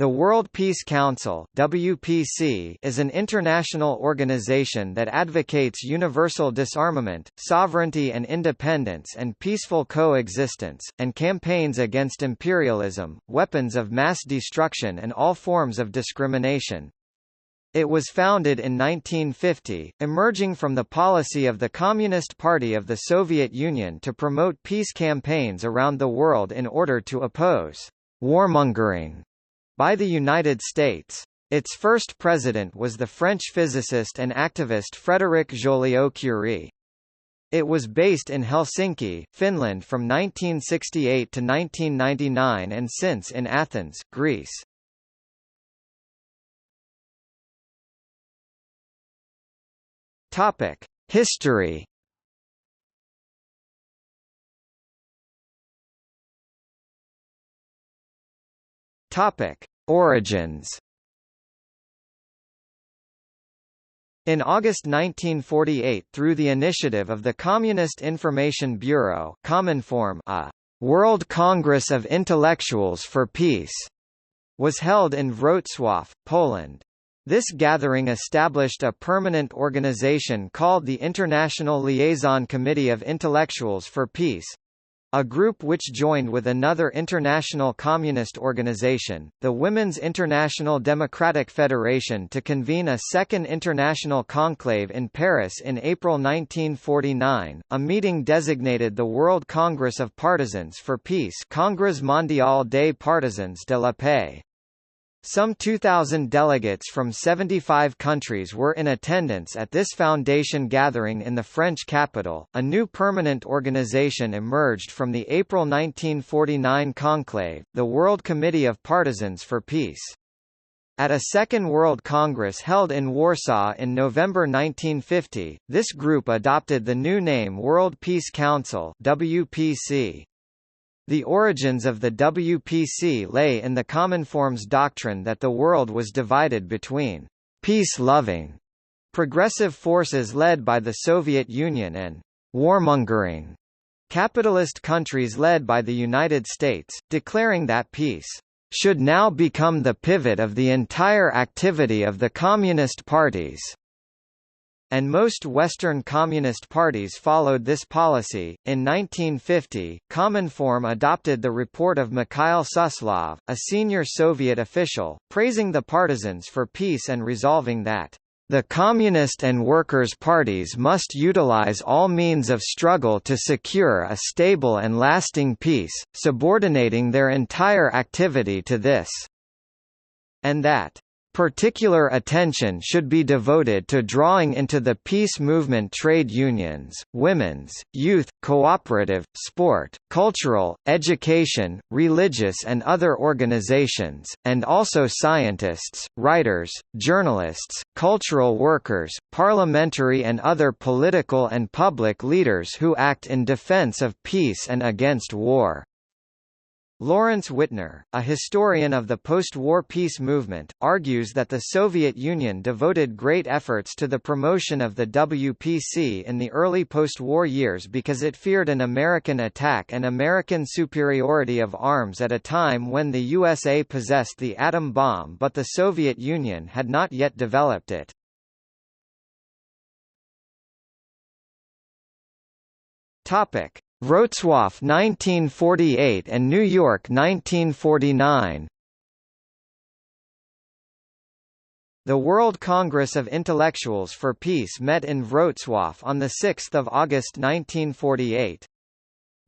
The World Peace Council (WPC) is an international organization that advocates universal disarmament, sovereignty and independence and peaceful coexistence, and campaigns against imperialism, weapons of mass destruction and all forms of discrimination. It was founded in 1950, emerging from the policy of the Communist Party of the Soviet Union to promote peace campaigns around the world in order to oppose warmongering by the United States. Its first president was the French physicist and activist Frédéric Joliot-Curie. It was based in Helsinki, Finland from 1968 to 1999 and since in Athens, Greece. History. Origins. In August 1948, through the initiative of the Communist Information Bureau, Cominform, a World Congress of Intellectuals for Peace was held in Wrocław, Poland. This gathering established a permanent organization called the International Liaison Committee of Intellectuals for Peace, a group which joined with another international communist organization, the Women's International Democratic Federation, to convene a second international conclave in Paris in April 1949. A meeting designated the World Congress of Partisans for Peace, Congrès mondial des partisans de la paix. Some 2,000 delegates from 75 countries were in attendance at this foundation gathering in the French capital. A new permanent organization emerged from the April 1949 conclave, the World Committee of Partisans for Peace. At a Second World Congress held in Warsaw in November 1950, this group adopted the new name World Peace Council (WPC). The origins of the WPC lay in the Cominform's doctrine that the world was divided between peace-loving, progressive forces led by the Soviet Union and warmongering, capitalist countries led by the United States, declaring that peace should now become the pivot of the entire activity of the Communist parties. And most Western Communist parties followed this policy. In 1950, Cominform adopted the report of Mikhail Suslov, a senior Soviet official, praising the Partisans for Peace and resolving that the Communist and Workers' parties must utilize all means of struggle to secure a stable and lasting peace, subordinating their entire activity to this, and that particular attention should be devoted to drawing into the peace movement trade unions, women's, youth, cooperative, sport, cultural, education, religious and other organizations, and also scientists, writers, journalists, cultural workers, parliamentary and other political and public leaders who act in defense of peace and against war. Lawrence Wittner, a historian of the post-war peace movement, argues that the Soviet Union devoted great efforts to the promotion of the WPC in the early post-war years because it feared an American attack and American superiority of arms at a time when the USA possessed the atom bomb but the Soviet Union had not yet developed it. Wrocław 1948 and New York 1949. The World Congress of Intellectuals for Peace met in Wrocław on 6 August 1948.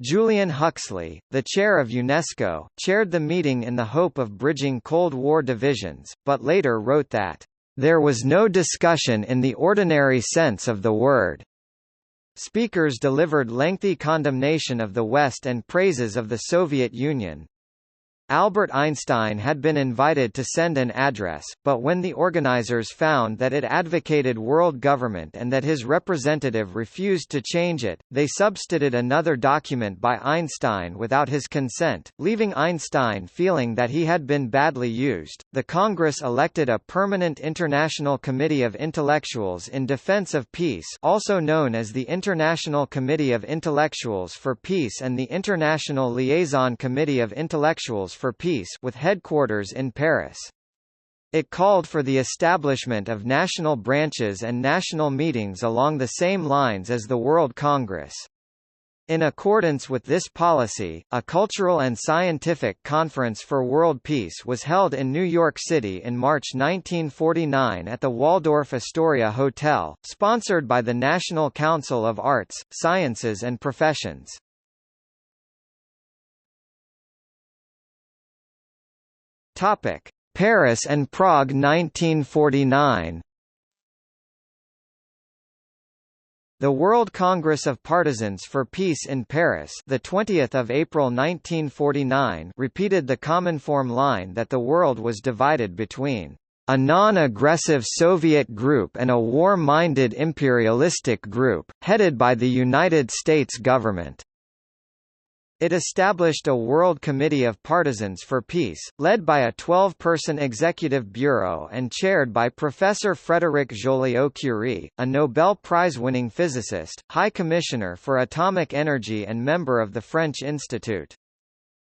Julian Huxley, the chair of UNESCO, chaired the meeting in the hope of bridging Cold War divisions, but later wrote that, "There was no discussion in the ordinary sense of the word." Speakers delivered lengthy condemnation of the West and praises of the Soviet Union. Albert Einstein had been invited to send an address, but when the organizers found that it advocated world government and that his representative refused to change it, they substituted another document by Einstein without his consent, leaving Einstein feeling that he had been badly used. The Congress elected a permanent International Committee of Intellectuals in Defense of Peace, also known as the International Committee of Intellectuals for Peace and the International Liaison Committee of Intellectuals for Peace with headquarters in Paris. It called for the establishment of national branches and national meetings along the same lines as the World Congress. In accordance with this policy, a cultural and scientific conference for world peace was held in New York City in March 1949 at the Waldorf Astoria Hotel, sponsored by the National Council of Arts, Sciences and Professions. Paris and Prague 1949. The World Congress of Partisans for Peace in Paris, the 20th of April 1949, repeated the Cominform line that the world was divided between a non-aggressive Soviet group and a war-minded imperialistic group, headed by the United States government. It established a World Committee of Partisans for Peace, led by a 12-person executive bureau and chaired by Professor Frédéric Joliot-Curie, a Nobel Prize-winning physicist, High Commissioner for Atomic Energy and member of the French Institute.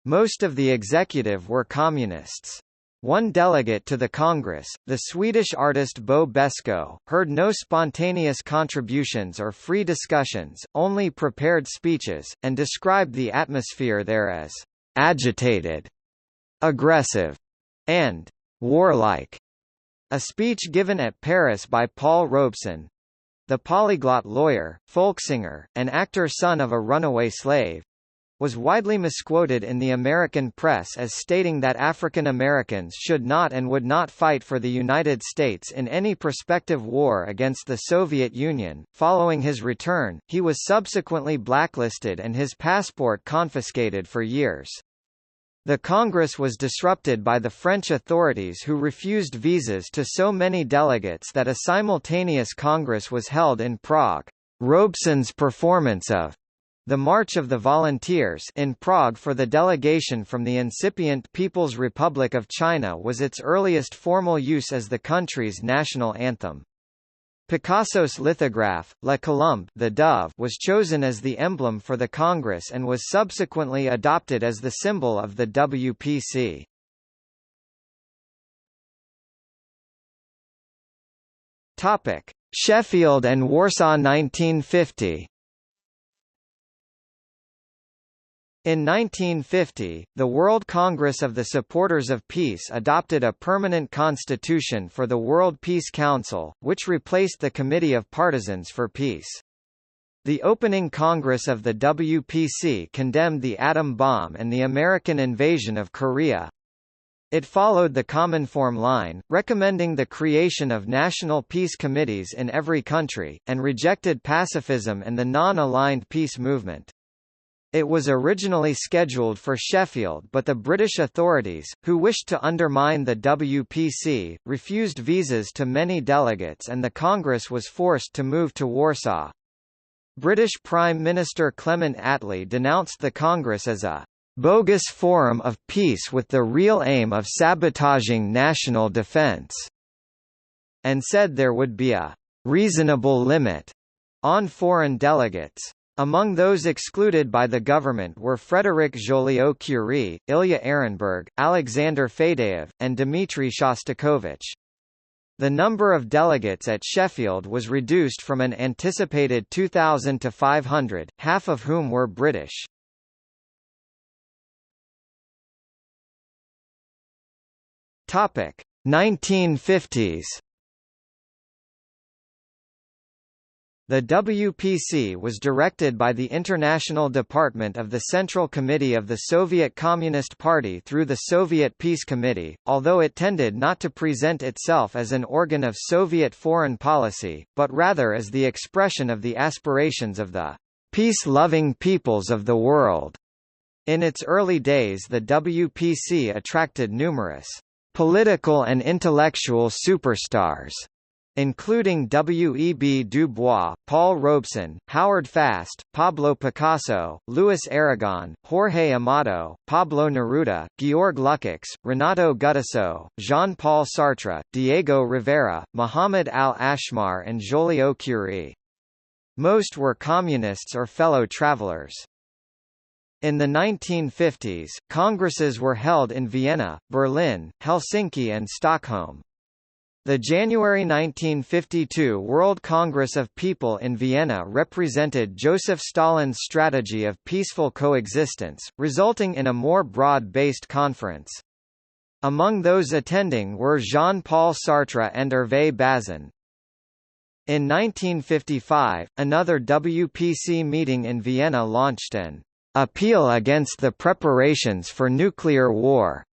Most of the executive were communists. One delegate to the Congress, the Swedish artist Bo Beskow, heard no spontaneous contributions or free discussions, only prepared speeches, and described the atmosphere there as agitated, aggressive, and warlike. A speech given at Paris by Paul Robeson, the polyglot lawyer, folk singer, and actor son of a runaway slave, was widely misquoted in the American press as stating that African Americans should not and would not fight for the United States in any prospective war against the Soviet Union. Following his return, he was subsequently blacklisted and his passport confiscated for years. The Congress was disrupted by the French authorities who refused visas to so many delegates that a simultaneous Congress was held in Prague. Robeson's performance of The March of the Volunteers in Prague for the delegation from the incipient People's Republic of China was its earliest formal use as the country's national anthem. Picasso's lithograph, La Colombe, the dove, was chosen as the emblem for the Congress and was subsequently adopted as the symbol of the WPC. Topic: Sheffield and Warsaw 1950. In 1950, the World Congress of the Supporters of Peace adopted a permanent constitution for the World Peace Council, which replaced the Committee of Partisans for Peace. The opening Congress of the WPC condemned the atom bomb and the American invasion of Korea. It followed the Cominform line, recommending the creation of national peace committees in every country, and rejected pacifism and the non-aligned peace movement. It was originally scheduled for Sheffield, but the British authorities, who wished to undermine the WPC, refused visas to many delegates and the Congress was forced to move to Warsaw. British Prime Minister Clement Attlee denounced the Congress as a bogus forum of peace with the real aim of sabotaging national defence, and said there would be a reasonable limit on foreign delegates. Among those excluded by the government were Frédéric Joliot-Curie, Ilya Ehrenberg, Alexander Fadeev, and Dmitry Shostakovich. The number of delegates at Sheffield was reduced from an anticipated 2,000 to 500, half of whom were British. Topic: 1950s. The WPC was directed by the International Department of the Central Committee of the Soviet Communist Party through the Soviet Peace Committee, although it tended not to present itself as an organ of Soviet foreign policy, but rather as the expression of the aspirations of the peace-loving peoples of the world. In its early days, the WPC attracted numerous political and intellectual superstars, including W.E.B. Du Bois, Paul Robeson, Howard Fast, Pablo Picasso, Louis Aragon, Jorge Amado, Pablo Neruda, Georg Lukács, Renato Gutasso, Jean-Paul Sartre, Diego Rivera, Muhammad al-Ashmar and Joliot-Curie. Most were communists or fellow travelers. In the 1950s, congresses were held in Vienna, Berlin, Helsinki and Stockholm. The January 1952 World Congress of People in Vienna represented Joseph Stalin's strategy of peaceful coexistence, resulting in a more broad-based conference. Among those attending were Jean-Paul Sartre and Hervé Bazin. In 1955, another WPC meeting in Vienna launched an appeal against the preparations for nuclear war.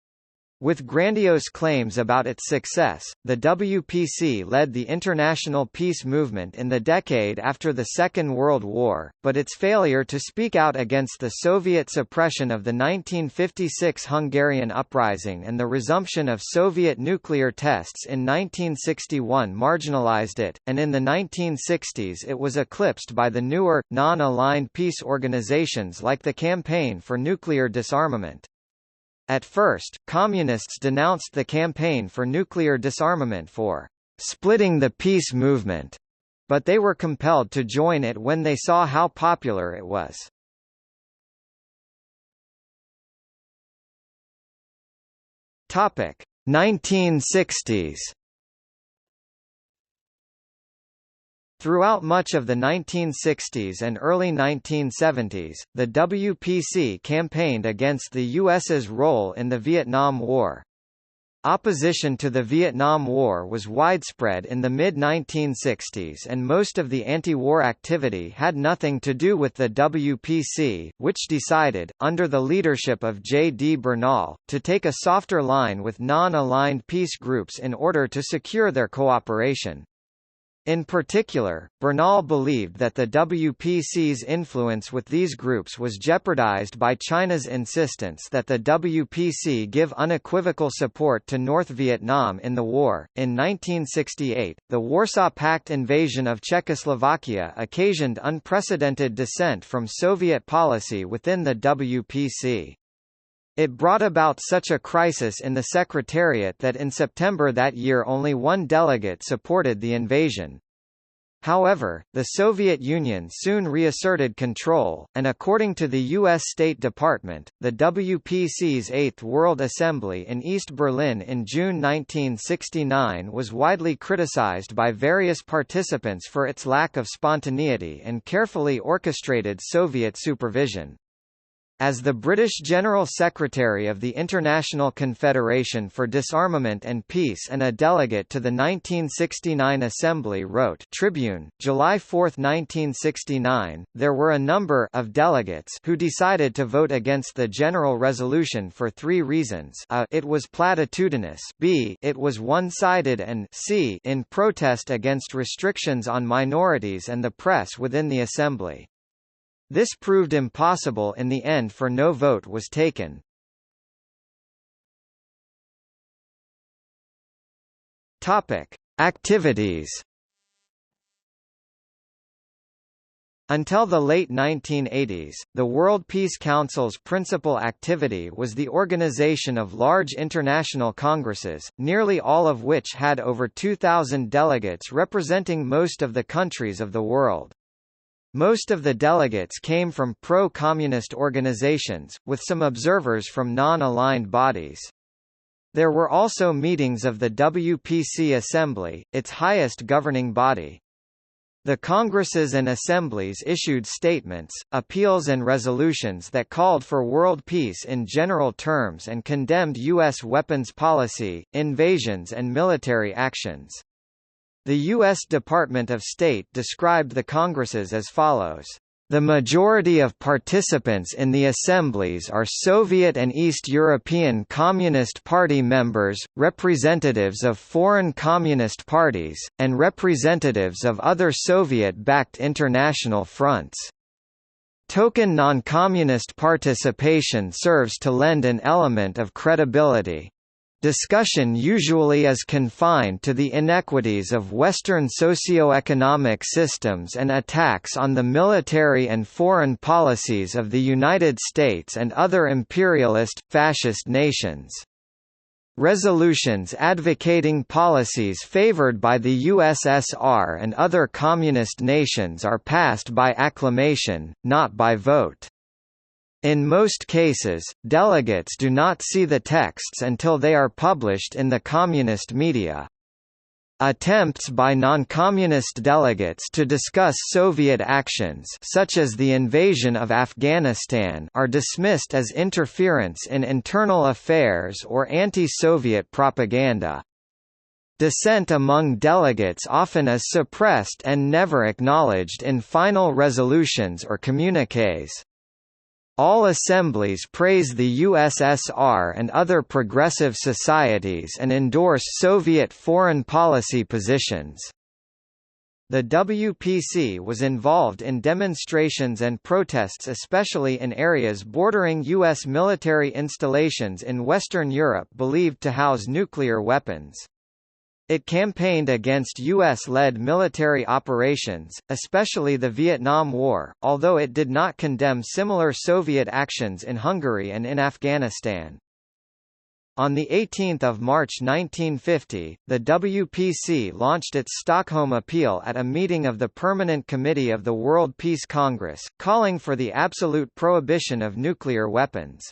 With grandiose claims about its success, the WPC led the international peace movement in the decade after the Second World War, but its failure to speak out against the Soviet suppression of the 1956 Hungarian uprising and the resumption of Soviet nuclear tests in 1961 marginalized it, and in the 1960s it was eclipsed by the newer, non-aligned peace organizations like the Campaign for Nuclear Disarmament. At first, Communists denounced the Campaign for Nuclear Disarmament for splitting the peace movement, but they were compelled to join it when they saw how popular it was. Topic: 1960s. Throughout much of the 1960s and early 1970s, the WPC campaigned against the U.S.'s role in the Vietnam War. Opposition to the Vietnam War was widespread in the mid-1960s and most of the anti-war activity had nothing to do with the WPC, which decided, under the leadership of J. D. Bernal, to take a softer line with non-aligned peace groups in order to secure their cooperation. In particular, Bernal believed that the WPC's influence with these groups was jeopardized by China's insistence that the WPC give unequivocal support to North Vietnam in the war. In 1968, the Warsaw Pact invasion of Czechoslovakia occasioned unprecedented dissent from Soviet policy within the WPC. It brought about such a crisis in the Secretariat that in September that year only one delegate supported the invasion. However, the Soviet Union soon reasserted control, and according to the U.S. State Department, the WPC's Eighth World Assembly in East Berlin in June 1969 was widely criticized by various participants for its lack of spontaneity and carefully orchestrated Soviet supervision. As the British General Secretary of the International Confederation for Disarmament and Peace and a delegate to the 1969 Assembly wrote Tribune, July 4, 1969, there were a number of delegates who decided to vote against the General Resolution for three reasons: a. It was platitudinous, b. It was one-sided, and c. In protest against restrictions on minorities and the press within the Assembly. This proved impossible in the end, for no vote was taken. Topic: Activities. Until the late 1980s, the World Peace Council's principal activity was the organization of large international congresses, nearly all of which had over 2,000 delegates representing most of the countries of the world. Most of the delegates came from pro-communist organizations, with some observers from non-aligned bodies. There were also meetings of the WPC Assembly, its highest governing body. The congresses and assemblies issued statements, appeals and resolutions that called for world peace in general terms and condemned U.S. weapons policy, invasions and military actions. The U.S. Department of State described the congresses as follows: "The majority of participants in the assemblies are Soviet and East European Communist Party members, representatives of foreign communist parties, and representatives of other Soviet-backed international fronts. Token non-communist participation serves to lend an element of credibility. Discussion usually is confined to the inequities of Western socio-economic systems and attacks on the military and foreign policies of the United States and other imperialist, fascist nations. Resolutions advocating policies favored by the USSR and other communist nations are passed by acclamation, not by vote." In most cases, delegates do not see the texts until they are published in the communist media. Attempts by non-communist delegates to discuss Soviet actions such as the invasion of Afghanistan are dismissed as interference in internal affairs or anti-Soviet propaganda. Dissent among delegates often is suppressed and never acknowledged in final resolutions or communiques. All assemblies praise the USSR and other progressive societies and endorse Soviet foreign policy positions. The WPC was involved in demonstrations and protests especially in areas bordering U.S. military installations in Western Europe believed to house nuclear weapons. It campaigned against U.S.-led military operations, especially the Vietnam War, although it did not condemn similar Soviet actions in Hungary and in Afghanistan. On 18 March 1950, the WPC launched its Stockholm Appeal at a meeting of the Permanent Committee of the World Peace Congress, calling for the absolute prohibition of nuclear weapons.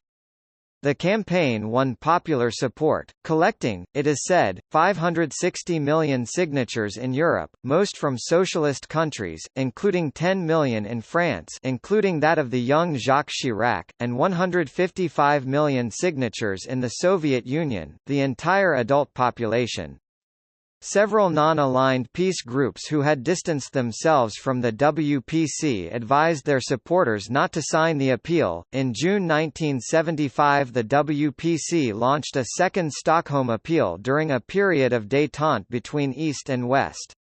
The campaign won popular support, collecting, it is said, 560 million signatures in Europe, most from socialist countries, including 10 million in France, including that of the young Jacques Chirac, and 155 million signatures in the Soviet Union, the entire adult population. Several non-aligned peace groups who had distanced themselves from the WPC advised their supporters not to sign the appeal. In June 1975, the WPC launched a second Stockholm Appeal during a period of détente between East and West.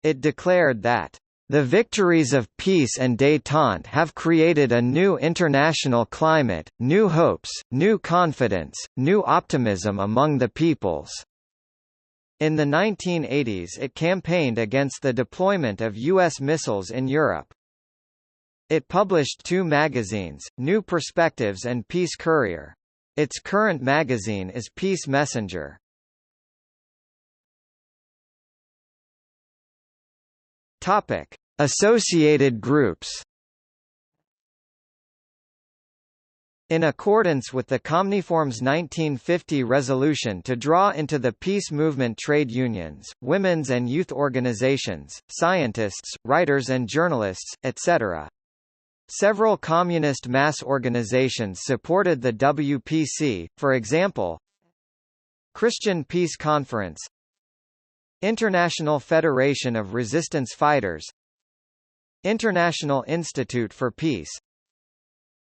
It declared that the victories of peace and détente have created a new international climate, new hopes, new confidence, new optimism among the peoples. In the 1980s it campaigned against the deployment of U.S. missiles in Europe. It published two magazines, New Perspectives and Peace Courier. Its current magazine is Peace Messenger. Associated groups. In accordance with the Comniform's 1950 resolution to draw into the peace movement trade unions, women's and youth organizations, scientists, writers and journalists, etc. Several communist mass organizations supported the WPC, for example, Christian Peace Conference, International Federation of Resistance Fighters, International Institute for Peace,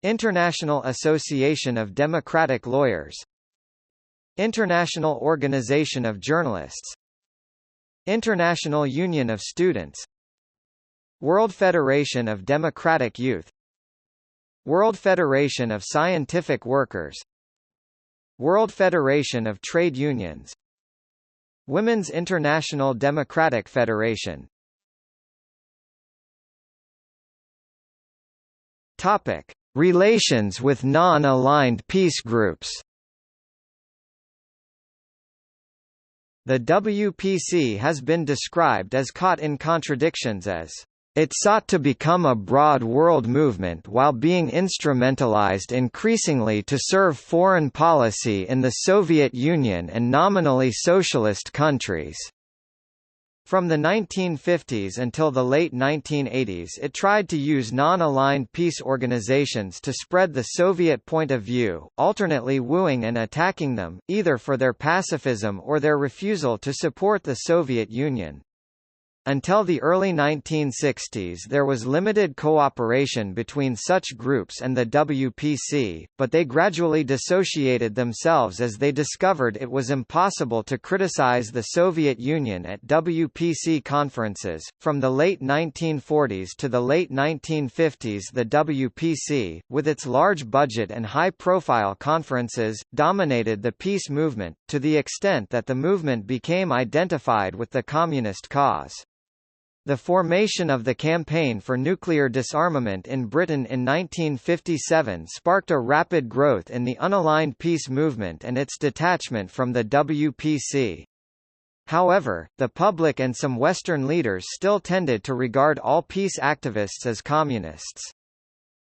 International Association of Democratic Lawyers, International Organization of Journalists, International Union of Students, World Federation of Democratic Youth, World Federation of Scientific Workers, World Federation of Trade Unions, Women's International Democratic Federation. Relations with non-aligned peace groups. The WPC has been described as caught in contradictions as it sought to become a broad world movement while being instrumentalized increasingly to serve foreign policy in the Soviet Union and nominally socialist countries. From the 1950s until the late 1980s it tried to use non-aligned peace organizations to spread the Soviet point of view, alternately wooing and attacking them, either for their pacifism or their refusal to support the Soviet Union. Until the early 1960s there was limited cooperation between such groups and the WPC, but they gradually dissociated themselves as they discovered it was impossible to criticize the Soviet Union at WPC conferences. From the late 1940s to the late 1950s the WPC, with its large budget and high-profile conferences, dominated the peace movement, to the extent that the movement became identified with the communist cause. The formation of the Campaign for Nuclear Disarmament in Britain in 1957 sparked a rapid growth in the unaligned peace movement and its detachment from the WPC. However, the public and some Western leaders still tended to regard all peace activists as communists.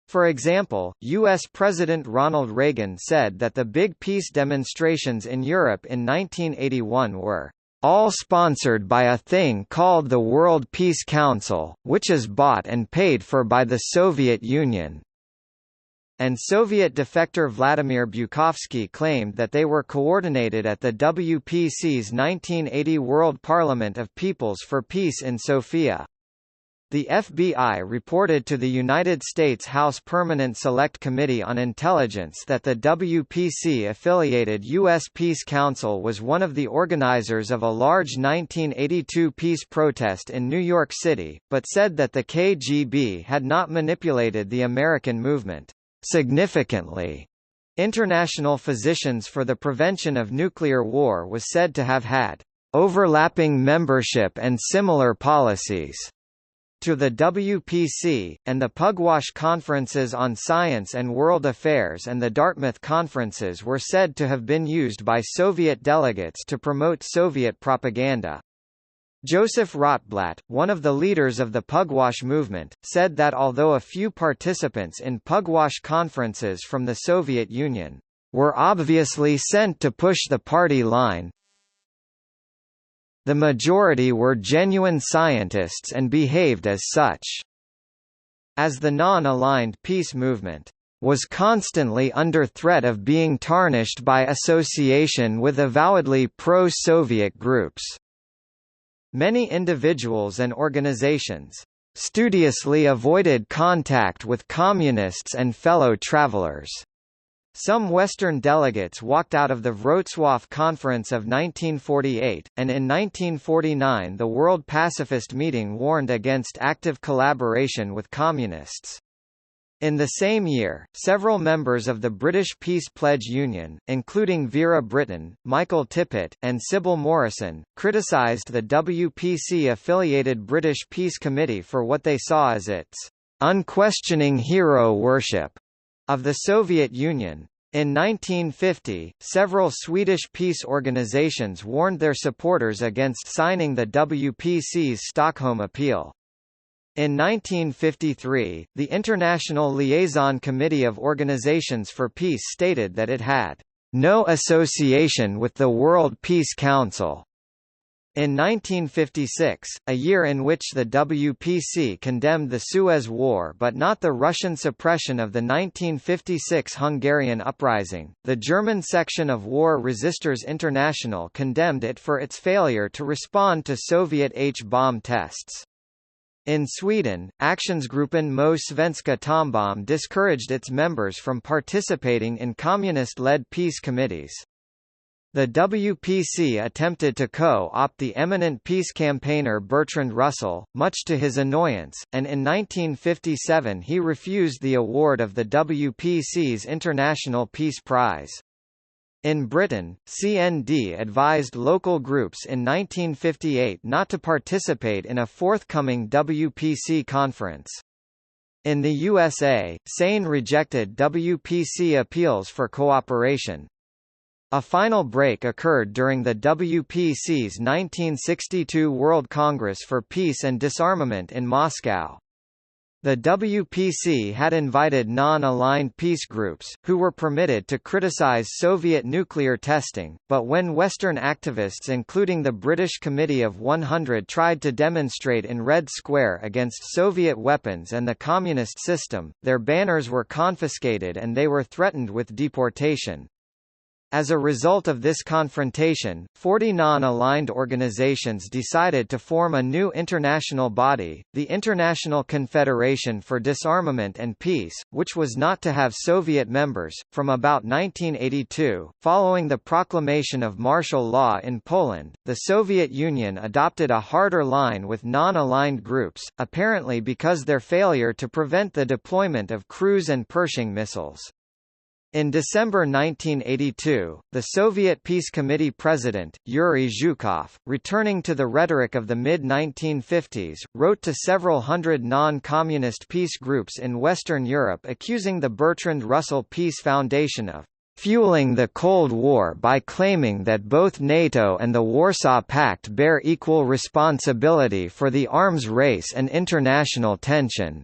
For example, U.S. President Ronald Reagan said that the big peace demonstrations in Europe in 1981 were all sponsored by a thing called the World Peace Council, which is bought and paid for by the Soviet Union. And Soviet defector Vladimir Bukovsky claimed that they were coordinated at the WPC's 1980 World Parliament of Peoples for Peace in Sofia. The FBI reported to the United States House Permanent Select Committee on Intelligence that the WPC-affiliated U.S. Peace Council was one of the organizers of a large 1982 peace protest in New York City, but said that the KGB had not manipulated the American movement significantly. International Physicians for the Prevention of Nuclear War was said to have had overlapping membership and similar policies to the WPC, and the Pugwash Conferences on Science and World Affairs and the Dartmouth Conferences were said to have been used by Soviet delegates to promote Soviet propaganda. Joseph Rotblat, one of the leaders of the Pugwash movement, said that although a few participants in Pugwash conferences from the Soviet Union were obviously sent to push the party line, the majority were genuine scientists and behaved as such. As the non-aligned peace movement was constantly under threat of being tarnished by association with avowedly pro-Soviet groups, many individuals and organizations studiously avoided contact with communists and fellow travelers. Some Western delegates walked out of the Wrocław Conference of 1948, and in 1949 the World Pacifist Meeting warned against active collaboration with communists. In the same year, several members of the British Peace Pledge Union, including Vera Brittain, Michael Tippett, and Sybil Morrison, criticised the WPC-affiliated British Peace Committee for what they saw as its unquestioning hero worship of the Soviet Union. In 1950, several Swedish peace organizations warned their supporters against signing the WPC's Stockholm Appeal. In 1953, the International Liaison Committee of Organizations for Peace stated that it had no association with the World Peace Council. In 1956, a year in which the WPC condemned the Suez War but not the Russian suppression of the 1956 Hungarian uprising, the German section of War Resisters International condemned it for its failure to respond to Soviet H-bomb tests. In Sweden, Aktionsgruppen mot Svenska Atombomb discouraged its members from participating in communist-led peace committees. The WPC attempted to co-opt the eminent peace campaigner Bertrand Russell, much to his annoyance, and in 1957 he refused the award of the WPC's International Peace Prize. In Britain, CND advised local groups in 1958 not to participate in a forthcoming WPC conference. In the USA, SANE rejected WPC appeals for cooperation. A final break occurred during the WPC's 1962 World Congress for Peace and Disarmament in Moscow. The WPC had invited non-aligned peace groups, who were permitted to criticize Soviet nuclear testing, but when Western activists including the British Committee of 100 tried to demonstrate in Red Square against Soviet weapons and the communist system, their banners were confiscated and they were threatened with deportation. As a result of this confrontation, 40 non-aligned organizations decided to form a new international body, the International Confederation for Disarmament and Peace, which was not to have Soviet members. From about 1982, following the proclamation of martial law in Poland, the Soviet Union adopted a harder line with non-aligned groups, apparently because their failure to prevent the deployment of cruise and Pershing missiles. In December 1982, the Soviet Peace Committee president, Yuri Zhukov, returning to the rhetoric of the mid-1950s, wrote to several hundred non-communist peace groups in Western Europe accusing the Bertrand Russell Peace Foundation of fueling the Cold War by claiming that both NATO and the Warsaw Pact bear equal responsibility for the arms race and international tension.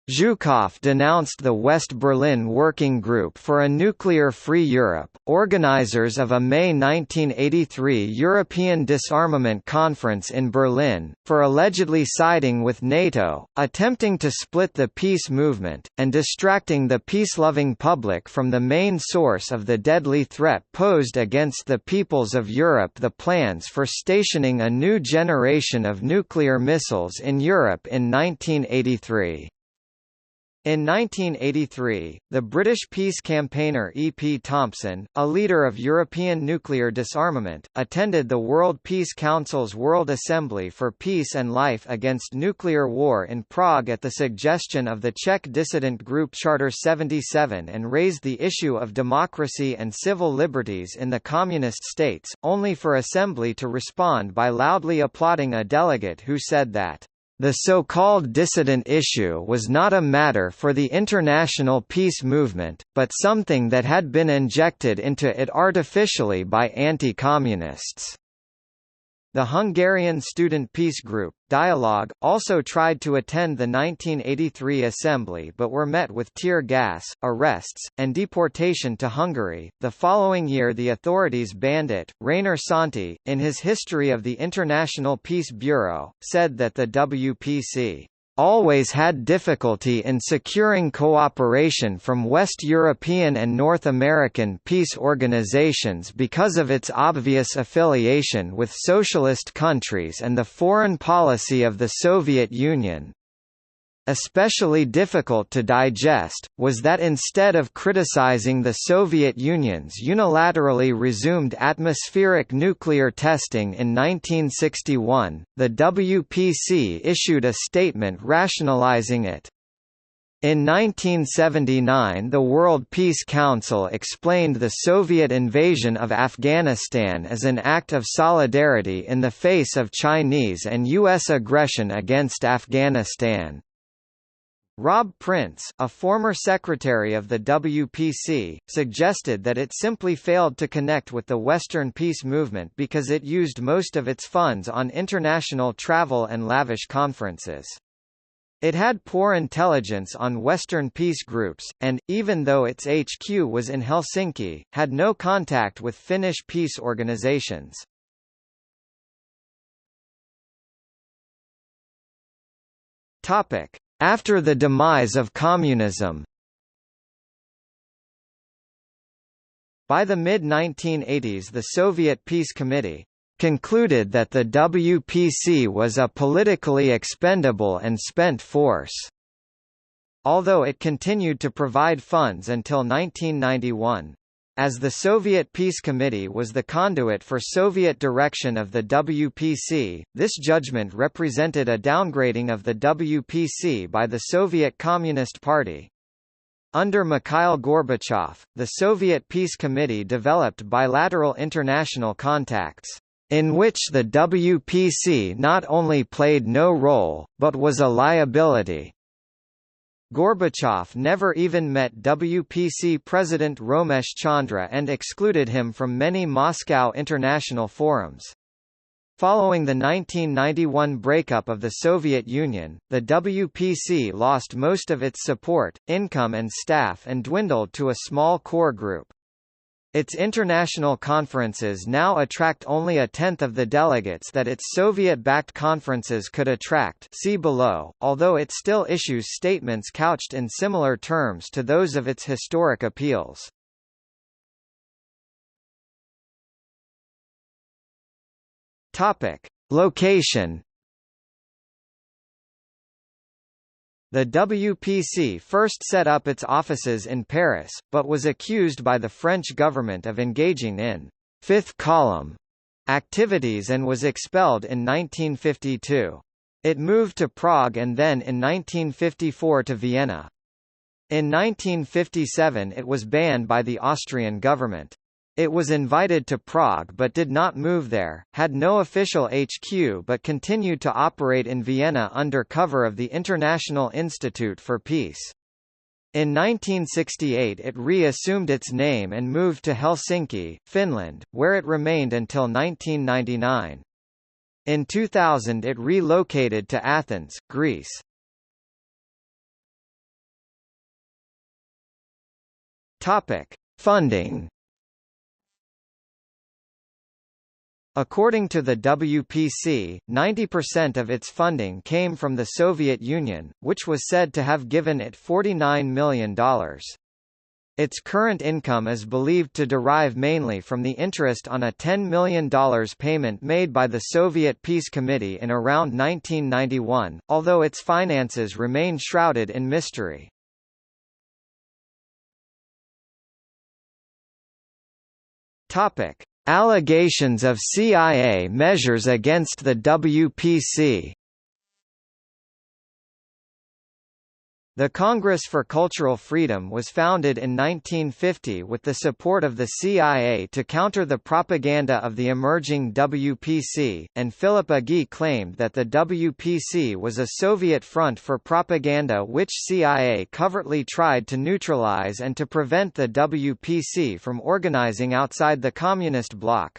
Zhukov denounced the West Berlin Working Group for a Nuclear-Free Europe, organizers of a May 1983 European Disarmament Conference in Berlin, for allegedly siding with NATO, attempting to split the peace movement, and distracting the peace-loving public from the main source of the deadly threat posed against the peoples of Europe: the plans for stationing a new generation of nuclear missiles in Europe in 1983. In 1983, the British peace campaigner E. P. Thompson, a leader of European nuclear disarmament, attended the World Peace Council's World Assembly for Peace and Life Against Nuclear War in Prague at the suggestion of the Czech dissident group Charter 77 and raised the issue of democracy and civil liberties in the communist states, only for Assembly to respond by loudly applauding a delegate who said that the so-called dissident issue was not a matter for the international peace movement, but something that had been injected into it artificially by anti-communists. The Hungarian student peace group, Dialogue, also tried to attend the 1983 assembly but were met with tear gas, arrests, and deportation to Hungary. The following year the authorities banned it. Rainer Santi, in his History of the International Peace Bureau, said that the WPC always had difficulty in securing cooperation from West European and North American peace organizations because of its obvious affiliation with socialist countries and the foreign policy of the Soviet Union. Especially difficult to digest, was that instead of criticizing the Soviet Union's unilaterally resumed atmospheric nuclear testing in 1961, the WPC issued a statement rationalizing it. In 1979 the World Peace Council explained the Soviet invasion of Afghanistan as an act of solidarity in the face of Chinese and U.S. aggression against Afghanistan. Rob Prince, a former secretary of the WPC, suggested that it simply failed to connect with the Western peace movement because it used most of its funds on international travel and lavish conferences. It had poor intelligence on Western peace groups, and, even though its HQ was in Helsinki, had no contact with Finnish peace organizations. After the demise of communism. By the mid-1980s the Soviet Peace Committee concluded that the WPC was a politically expendable and spent force, although it continued to provide funds until 1991. As the Soviet Peace Committee was the conduit for Soviet direction of the WPC, this judgment represented a downgrading of the WPC by the Soviet Communist Party. Under Mikhail Gorbachev, the Soviet Peace Committee developed bilateral international contacts, in which the WPC not only played no role, but was a liability. Gorbachev never even met WPC President Romesh Chandra and excluded him from many Moscow international forums. Following the 1991 breakup of the Soviet Union, the WPC lost most of its support, income and staff and dwindled to a small core group. Its international conferences now attract only a tenth of the delegates that its Soviet-backed conferences could attract, see below, although it still issues statements couched in similar terms to those of its historic appeals. Location. The WPC first set up its offices in Paris, but was accused by the French government of engaging in fifth column activities and was expelled in 1952. It moved to Prague and then in 1954 to Vienna. In 1957 it was banned by the Austrian government. It was invited to Prague but did not move there, had no official HQ but continued to operate in Vienna under cover of the International Institute for Peace. In 1968 it re-assumed its name and moved to Helsinki, Finland, where it remained until 1999. In 2000 it relocated to Athens, Greece. Topic: Funding. According to the WPC, 90% of its funding came from the Soviet Union, which was said to have given it $49 million. Its current income is believed to derive mainly from the interest on a $10 million payment made by the Soviet Peace Committee in around 1991, although its finances remain shrouded in mystery. Topic: Allegations of CIA measures against the WPC. The Congress for Cultural Freedom was founded in 1950 with the support of the CIA to counter the propaganda of the emerging WPC, and Philip Agee claimed that the WPC was a Soviet front for propaganda which CIA covertly tried to neutralize and to prevent the WPC from organizing outside the Communist bloc.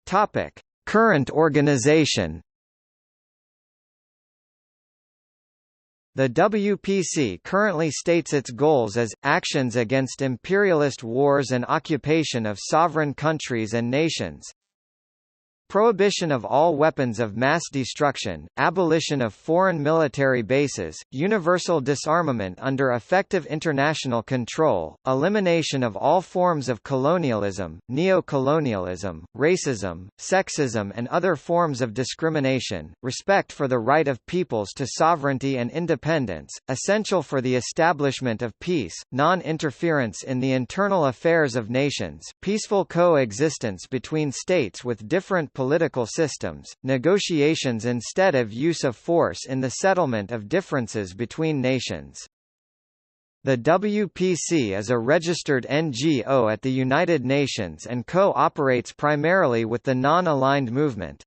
Topic: Current organization. The WPC currently states its goals as, actions against imperialist wars and occupation of sovereign countries and nations, prohibition of all weapons of mass destruction, abolition of foreign military bases, universal disarmament under effective international control, elimination of all forms of colonialism, neo-colonialism, racism, sexism and other forms of discrimination, respect for the right of peoples to sovereignty and independence, essential for the establishment of peace, non-interference in the internal affairs of nations, peaceful coexistence between states with different political systems, negotiations instead of use of force in the settlement of differences between nations. The WPC is a registered NGO at the United Nations and co-operates primarily with the Non-Aligned Movement.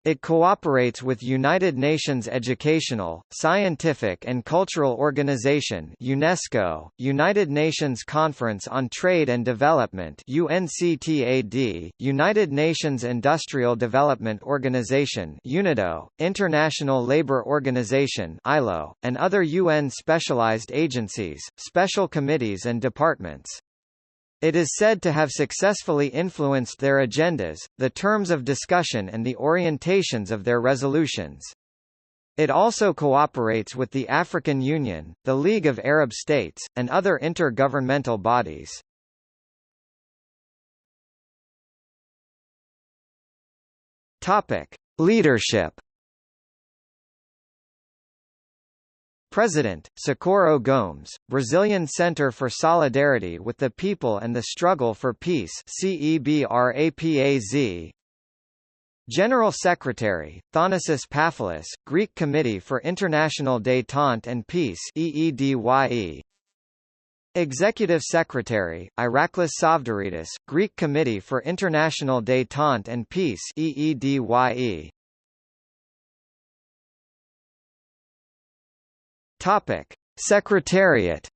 It cooperates with United Nations Educational, Scientific and Cultural Organization (UNESCO), United Nations Conference on Trade and Development (UNCTAD), United Nations Industrial Development Organization (UNIDO), International Labour Organization (ILO), and other UN specialized agencies, special committees and departments. It is said to have successfully influenced their agendas, the terms of discussion and the orientations of their resolutions. It also cooperates with the African Union, the League of Arab States, and other intergovernmental bodies. Topic: Leadership. President, Socorro Gomes, Brazilian Center for Solidarity with the People and the Struggle for Peace CEBRAPAZ. General Secretary, Thanasis Paphilis, Greek Committee for International Détente and Peace EEDYE. Executive Secretary, Iraklis Savdaridis, Greek Committee for International Détente and Peace EEDYE. Topic: Secretariat.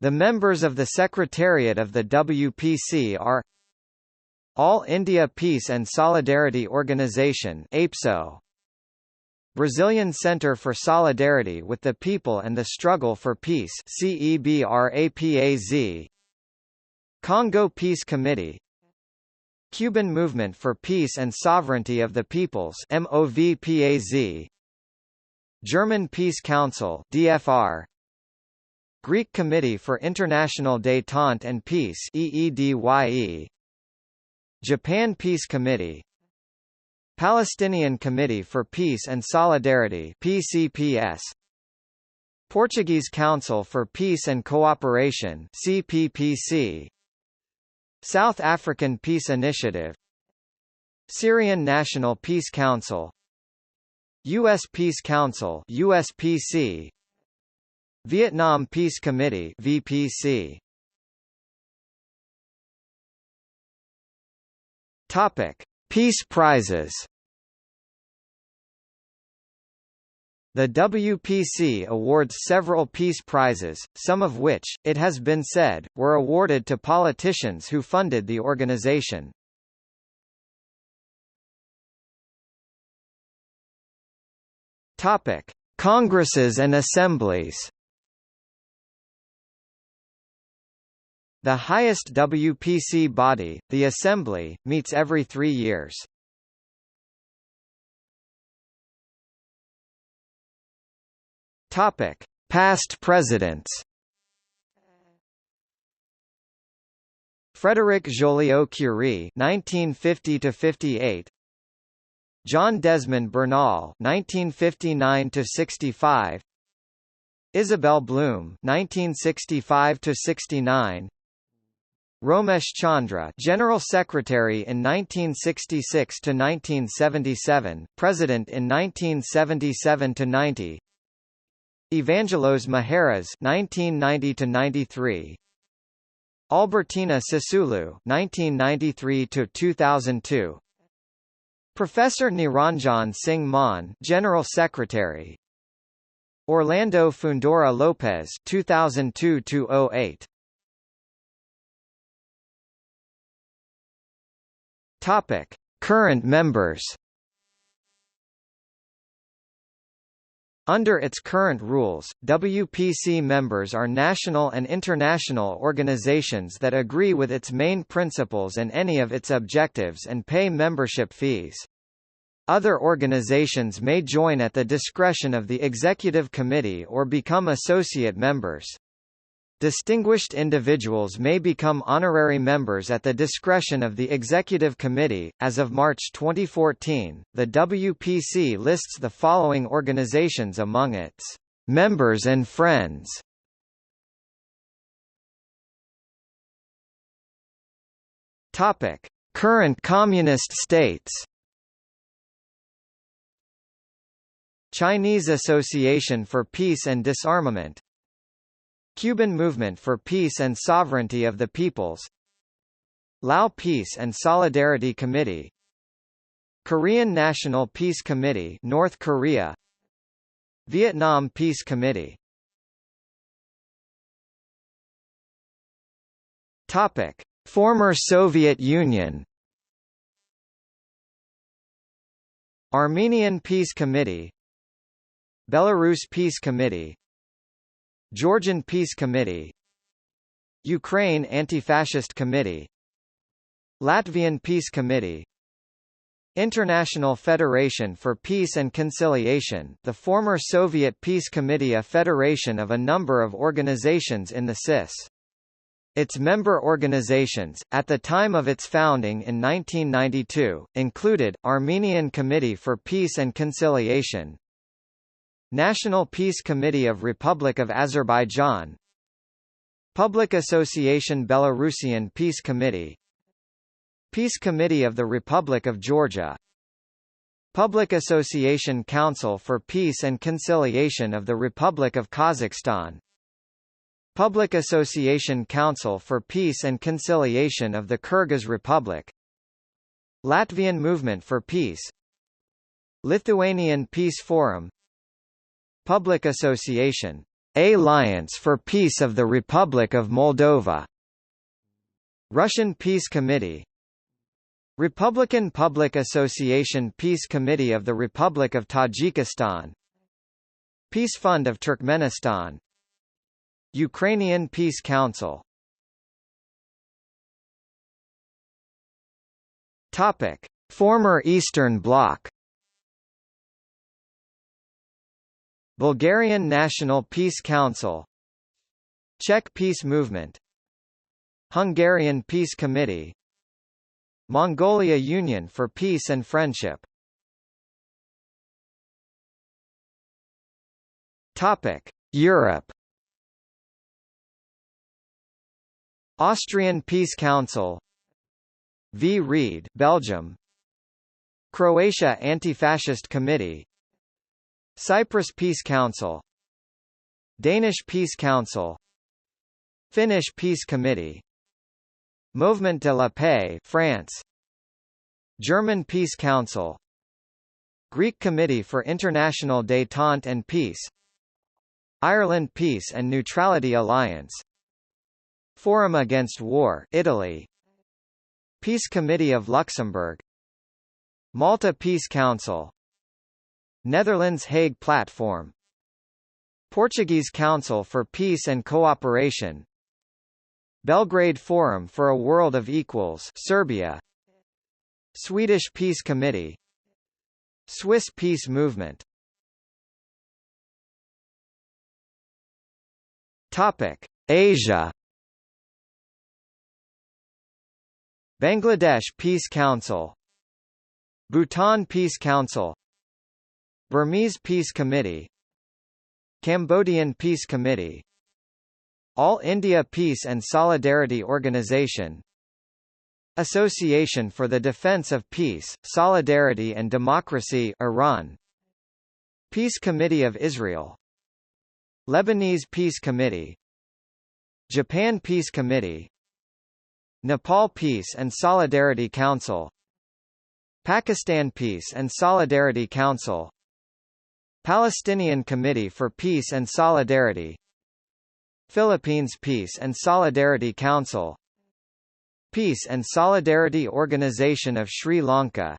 The members of the Secretariat of the WPC are All India Peace and Solidarity Organization (APSO), Brazilian Center for Solidarity with the People and the Struggle for Peace CEBRAPAZ, Congo Peace Committee, Cuban Movement for Peace and Sovereignty of the Peoples MOVPAZ, German Peace Council DFR, Greek Committee for International Détente and Peace EEDYE, Japan Peace Committee, Palestinian Committee for Peace and Solidarity PCPS, Portuguese Council for Peace and Cooperation CPPC, South African Peace Initiative, Syrian National Peace Council, U.S. Peace Council USPC, Vietnam Peace Committee VPC. Topic: Peace Prizes. The WPC awards several peace prizes, some of which, it has been said, were awarded to politicians who funded the organization. Topic: Congresses and assemblies. The highest WPC body, the Assembly, meets every 3 years. Topic: Past presidents. Frédéric Joliot-Curie (1950–58), John Desmond Bernal (1959–65), Isabel Bloom (1965–69), Romesh Chandra, General Secretary in 1966 to 1977, President in 1977 to 90. Evangelos Maheras (1990 to 93). Albertina Sisulu (1993 to 2002). Professor Niranjan Singh Maan, General Secretary. Orlando Fundora Lopez (2002 to 08). Topic: Current members. Under its current rules, WPC members are national and international organizations that agree with its main principles and any of its objectives and pay membership fees. Other organizations may join at the discretion of the Executive Committee or become associate members. Distinguished individuals may become honorary members at the discretion of the Executive Committee. As of March 2014, the WPC lists the following organizations among its members and friends. Topic: Current communist states. Chinese Association for Peace and Disarmament, Cuban Movement for Peace and Sovereignty of the Peoples, Lao Peace and Solidarity Committee, Korean National Peace Committee, North Korea, Vietnam Peace Committee. Topic: Former Soviet Union. Armenian Peace Committee, Belarus Peace Committee, Georgian Peace Committee, Ukraine Anti-Fascist Committee, Latvian Peace Committee, International Federation for Peace and Conciliation, the former Soviet Peace Committee, a federation of a number of organizations in the CIS. Its member organizations, at the time of its founding in 1992, included, Armenian Committee for Peace and Conciliation, National Peace Committee of Republic of Azerbaijan, Public Association Belarusian Peace Committee, Peace Committee of the Republic of Georgia, Public Association Council for Peace and Conciliation of the Republic of Kazakhstan, Public Association Council for Peace and Conciliation of the Kyrgyz Republic, Latvian Movement for Peace, Lithuanian Peace Forum, Public Association, Alliance for Peace of the Republic of Moldova, Russian Peace Committee, Republican Public Association Peace Committee of the Republic of Tajikistan, Peace Fund of Turkmenistan, Ukrainian Peace Council. Topic: Former Eastern Bloc. Bulgarian National Peace Council, Czech Peace Movement, Hungarian Peace Committee, Mongolia Union for Peace and Friendship. Topic: Europe. Austrian Peace Council, V. Reid, Belgium, Croatia Anti-Fascist Committee, Cyprus Peace Council, Danish Peace Council, Finnish Peace Committee, Mouvement de la Paix, France, German Peace Council, Greek Committee for International Détente and Peace, Ireland Peace and Neutrality Alliance, Forum Against War, Italy, Peace Committee of Luxembourg, Malta Peace Council, Netherlands Hague Platform, Portuguese Council for Peace and Cooperation, Belgrade Forum for a World of Equals, Serbia, Swedish Peace Committee, Swiss Peace Movement. Topic: Asia. Bangladesh Peace Council, Bhutan Peace Council, Burmese Peace Committee, Cambodian Peace Committee, All India Peace and Solidarity Organization, Association for the Defense of Peace, Solidarity and Democracy, Iran, Peace Committee of Israel, Lebanese Peace Committee, Japan Peace Committee, Nepal Peace and Solidarity Council, Pakistan Peace and Solidarity Council, Palestinian Committee for Peace and Solidarity, Philippines Peace and Solidarity Council, Peace and Solidarity Organization of Sri Lanka,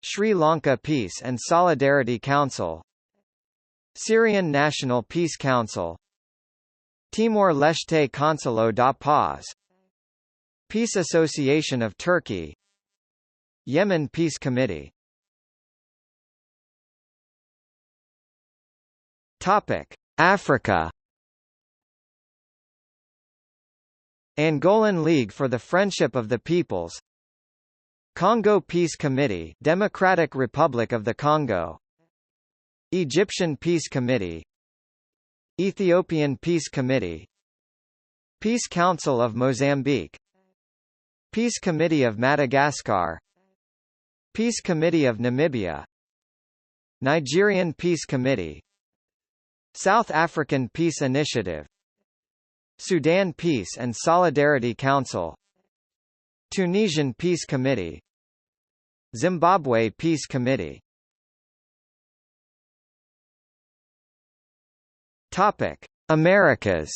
Sri Lanka Peace and Solidarity Council, Syrian National Peace Council, Timor-Leste Consolo da Paz, Peace Association of Turkey, Yemen Peace Committee. Topic: Africa. Angolan League for the Friendship of the Peoples, Congo Peace Committee, Democratic Republic of the Congo, Egyptian Peace Committee, Ethiopian Peace Committee, Peace Council of Mozambique, Peace Committee of Madagascar, Peace Committee of Namibia, Nigerian Peace Committee, South African Peace Initiative, Sudan Peace and Solidarity Council, Tunisian Peace Committee, Zimbabwe Peace Committee. Topic: Americas.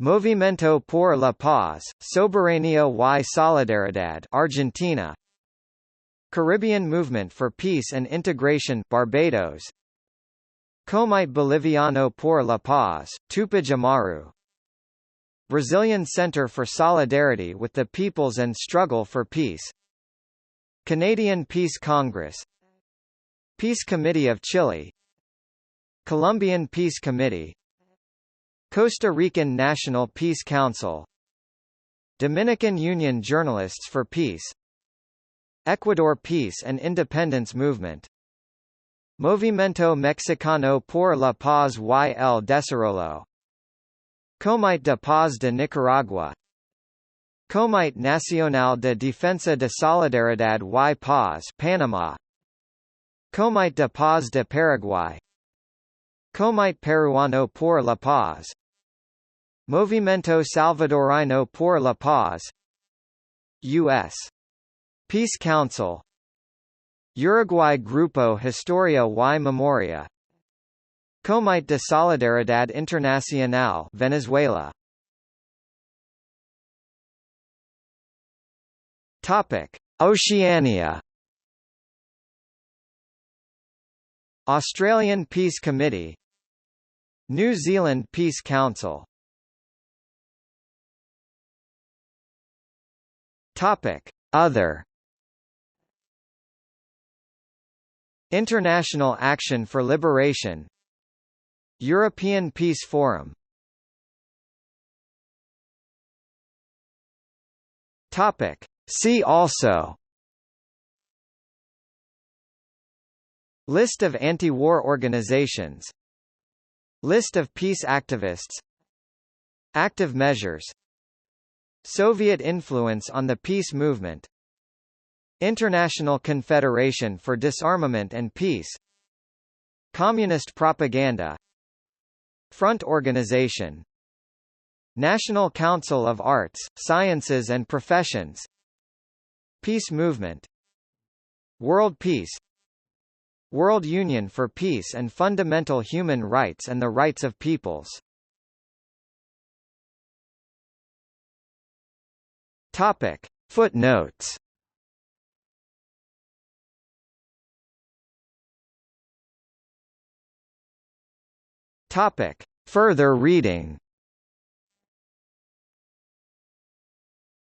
Movimiento por la Paz, Soberanía y Solidaridad, Argentina. Caribbean Movement for Peace and Integration, Barbados. Comité Boliviano por la Paz, Tupac Amaru. Brazilian Center for Solidarity with the Peoples and Struggle for Peace. Canadian Peace Congress, Peace Committee of Chile, Colombian Peace Committee, Costa Rican National Peace Council, Dominican Union Journalists for Peace, Ecuador Peace and Independence Movement, Movimiento Mexicano por la Paz y el Desarrollo, Comité de Paz de Nicaragua, Comité Nacional de Defensa de Solidaridad y Paz, Panama, Comité de Paz de Paraguay, Comité Peruano por la Paz, Movimiento Salvadorino por la Paz, U.S. Peace Council, Uruguay Grupo Historia y Memoria, Comité de Solidaridad Internacional, Venezuela. Topic: Oceania. Australian Peace Committee, New Zealand Peace Council. Topic: Other. International Action for Liberation, European Peace Forum. Topic: See also. List of anti-war organizations, List of peace activists, Active measures, Soviet influence on the peace movement, International Confederation for Disarmament and Peace, Communist propaganda, Front Organization, National Council of Arts, Sciences and Professions, Peace Movement, World Peace, World Union for Peace and Fundamental Human Rights and the Rights of Peoples. Topic: Footnotes. Topic. Further reading.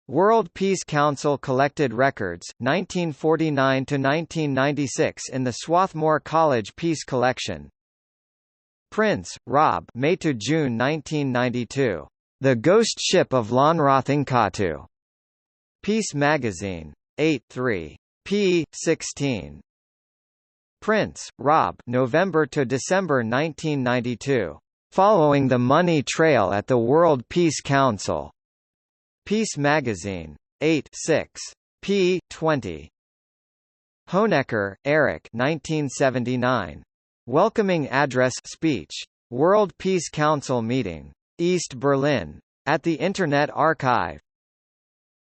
World Peace Council Collected Records, 1949–1996 in the Swarthmore College Peace Collection. Prince, Rob, May–June 1992. The Ghost Ship of Lonrothinkatu. Peace Magazine. 8–3. p. 16. Prince, Rob, November–December 1992. Following the Money Trail at the World Peace Council. Peace Magazine. 8–6. p. 20. Honecker, Eric 1979. Welcoming Address Speech. World Peace Council Meeting. East Berlin. At the Internet Archive.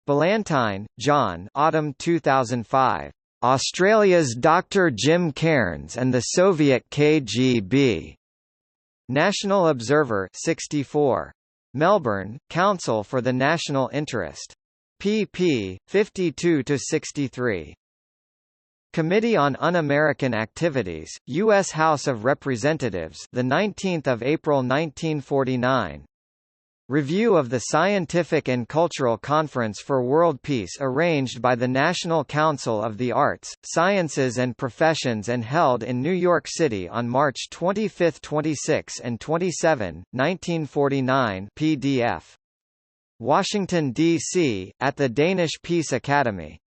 Ballantyne, John Autumn 2005. Australia's Dr. Jim Cairns and the Soviet KGB. National Observer 64. Melbourne, Council for the National Interest. pp. 52–63. Committee on Un-American Activities, U.S. House of Representatives, the 19th of April 1949. Review of the Scientific and Cultural Conference for World Peace arranged by the National Council of the Arts, Sciences and Professions and held in New York City on March 25, 26 and 27, 1949 PDF. Washington, D.C., at the Danish Peace Academy.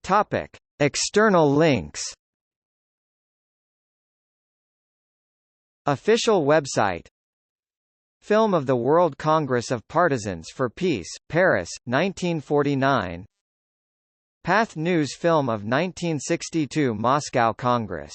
Topic. External links. Official website. Film of the World Congress of Partisans for Peace, Paris, 1949. Path News film of 1962 Moscow Congress.